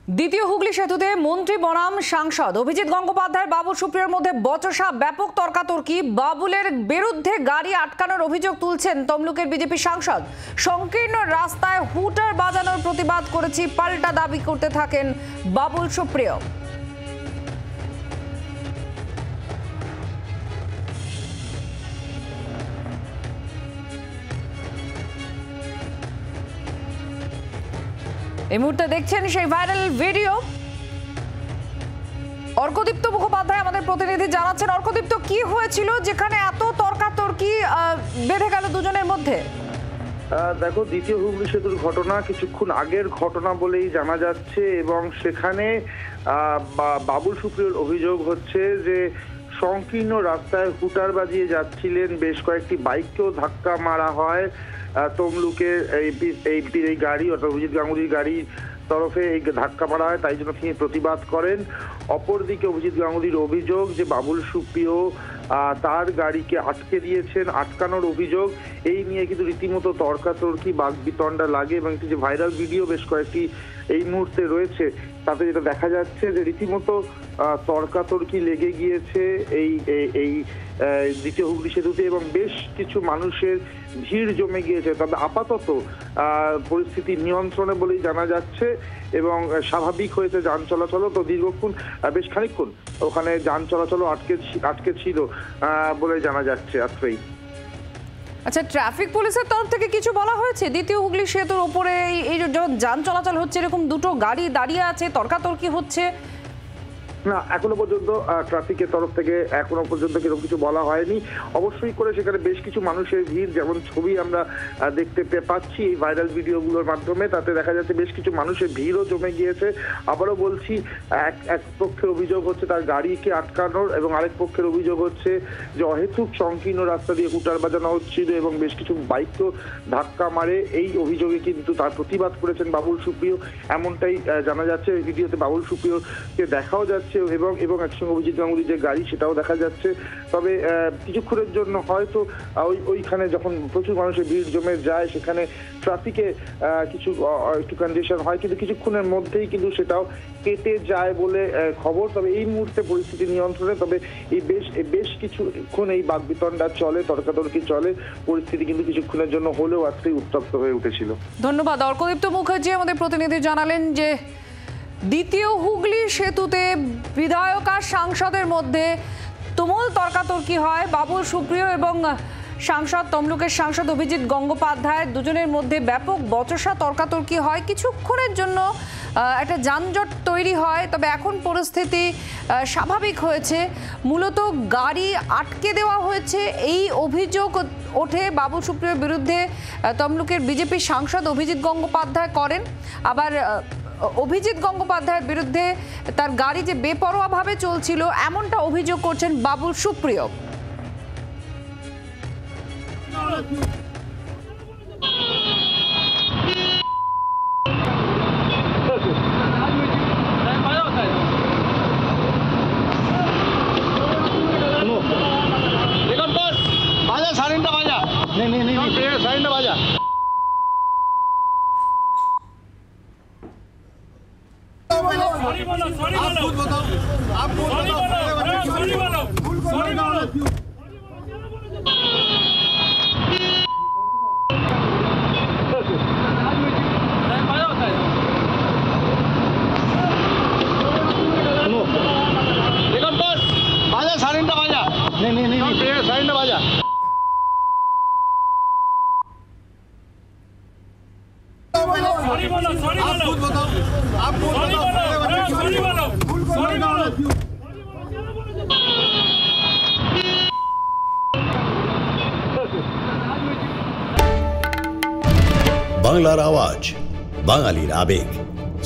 দ্বিতীয় হুগলি সেতুতে মন্ত্রী বনাম সাংসদ অভিজিৎ গঙ্গোপাধ্যায় বাবুল সুপ্রিয়র মধ্যে বচসা, ব্যাপক তর্কাতর্কি। বাবুলের বিরুদ্ধে গাড়ি আটকানোর অভিযোগ তুলছেন তমলুকের বিজেপি সাংসদ। সংকীর্ণ রাস্তায় হুটার বাজানোর প্রতিবাদ করেছি, পাল্টা দাবি করতে থাকেন বাবুল সুপ্রিয়। এই মুহূর্তে দেখছেন সেই ভাইরাল ভিডিও। অর্কদীপ্ত মুখোপাধ্যায় আমাদের প্রতিনিধি জানাচ্ছেন। অর্কদীপ্ত, কি হয়েছিল যেখানে এত তর্কাতর্কি বেঁধে গেল দুজনের মধ্যে? দেখো, দ্বিতীয় হুগলি সেতুর ঘটনা কিছুক্ষণ আগের ঘটনা বলেই জানা যাচ্ছে এবং সেখানে বাবুল সুপ্রিয়র অভিযোগ হচ্ছে যে সংকীর্ণ রাস্তায় হুটার বাজিয়ে যাচ্ছিলেন, বেশ কয়েকটি বাইককেও ধাক্কা মারা হয়। তমলুকের এই গাড়ি অর্থাৎ অভিজিৎ গাঙ্গুলির গাড়ির তরফে এই ধাক্কা মারা হয়, তাই জন্য তিনি প্রতিবাদ করেন। অপরদিকে অভিজিৎ গাঙ্গুলির অভিযোগ যে বাবুল সুপ্রিয় তার গাড়িকে আটকে দিয়েছেন, আটকানোর অভিযোগ। এই নিয়ে কিন্তু রীতিমতো তর্কাতর্কি, বাকবিতণ্ডা লাগে এবং একটি যে ভাইরাল ভিডিও বেশ কয়েকটি এই মুহূর্তে রয়েছে, তাতে যেটা দেখা যাচ্ছে যে রীতিমতো তর্কাতর্কি লেগে গিয়েছে এই দ্বিতীয় হুগলি সেতুতে এবং বেশ কিছু মানুষের ভিড় জমে গিয়েছে। তবে আপাতত পরিস্থিতি নিয়ন্ত্রণে বলেই জানা যাচ্ছে এবং স্বাভাবিক হয়েছে যান চলাচলও। তো দীর্ঘক্ষণ বেশ খানিকক্ষণ ওখানে যান চলাচলও আটকে ছিল বলে জানা যাচ্ছে। আজকেই আচ্ছা, ট্রাফিক পুলিশের তরফ থেকে কিছু বলা হয়েছে? দ্বিতীয় হুগলি সেতুর উপরে এই যান চলাচল হচ্ছে, এরকম দুটো গাড়ি দাঁড়িয়ে আছে, তর্কাতর্কি হচ্ছে, না, এখনো পর্যন্ত ট্রাফিকের তরফ থেকে এখনো পর্যন্ত এরকম কিছু বলা হয়নি। অবশ্যই করে সেখানে বেশ কিছু মানুষের ভিড়, যেমন ছবি আমরা দেখতে পাচ্ছি এই ভাইরাল ভিডিওগুলোর মাধ্যমে, তাতে দেখা যাচ্ছে বেশ কিছু মানুষের ভিড়ও জমে গিয়েছে। আবারও বলছি, এক পক্ষের অভিযোগ হচ্ছে তার গাড়িকে আটকানোর এবং আরেক পক্ষের অভিযোগ হচ্ছে যে অহেতুক সংকীর্ণ রাস্তা দিয়ে হুটার বাজানো হচ্ছিল এবং বেশ কিছু বাইকও ধাক্কা মারে। এই অভিযোগে কিন্তু তার প্রতিবাদ করেছেন বাবুল সুপ্রিয়, এমনটাই জানা যাচ্ছে। এই ভিডিওতে বাবুল সুপ্রিয়কে দেখাও যাচ্ছে এবং একসঙ্গে অভিজিৎ গাঙ্গুলির যে গাড়ি সেটাও দেখা যাচ্ছে। তবে কিছুক্ষণের জন্য হয়তো ওইখানে যখন প্রচুর মানুষের ভিড় জমে যায় সেখানে ট্রাফিকে কিছু একটু কন্ডিশন হয়, কিন্তু কিছুক্ষণের মধ্যেই কিন্তু সেটাও কেটে যায় বলে খবর। তবে এই মুহূর্তে পরিস্থিতি নিয়ন্ত্রণে। তবে এই বেশ কিছুক্ষণ এই বাকবিতণ্ডা চলে, তর্কাতর্কি চলে। পরিস্থিতি কিন্তু কিছুক্ষণের জন্য হলেও আজকেই উত্তপ্ত হয়ে উঠেছিল। ধন্যবাদ। অর্কদীপ্ত মুখার্জি আমাদের প্রতিনিধি জানালেন যে দ্বিতীয় হুগলি সেতুতে বিধায়ক আর সাংসদের মধ্যে তুমুল তর্কাতর্কি হয়। বাবুল সুপ্রিয় এবং সাংসদ তমলুকের সাংসদ অভিজিৎ গঙ্গোপাধ্যায় দুজনের মধ্যে ব্যাপক বচসা, তর্কাতর্কি হয়। কিছুক্ষণের জন্য একটা যানজট তৈরি হয়, তবে এখন পরিস্থিতি স্বাভাবিক হয়েছে। মূলত গাড়ি আটকে দেওয়া হয়েছে, এই অভিযোগ ওঠে বাবুল সুপ্রিয়র বিরুদ্ধে। তমলুকের বিজেপি সাংসদ অভিজিৎ গঙ্গোপাধ্যায় করেন। আবার অভিজিৎ গঙ্গোপাধ্যায়ের বিরুদ্ধে তার গাড়ি যে বেপরোয়াভাবে চলছিল এমনটা অভিযোগ করছেন বাবুল সুপ্রিয়। বাংলার আওয়াজ, বাঙালির আবেগ,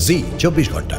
জি 24 ঘন্টা।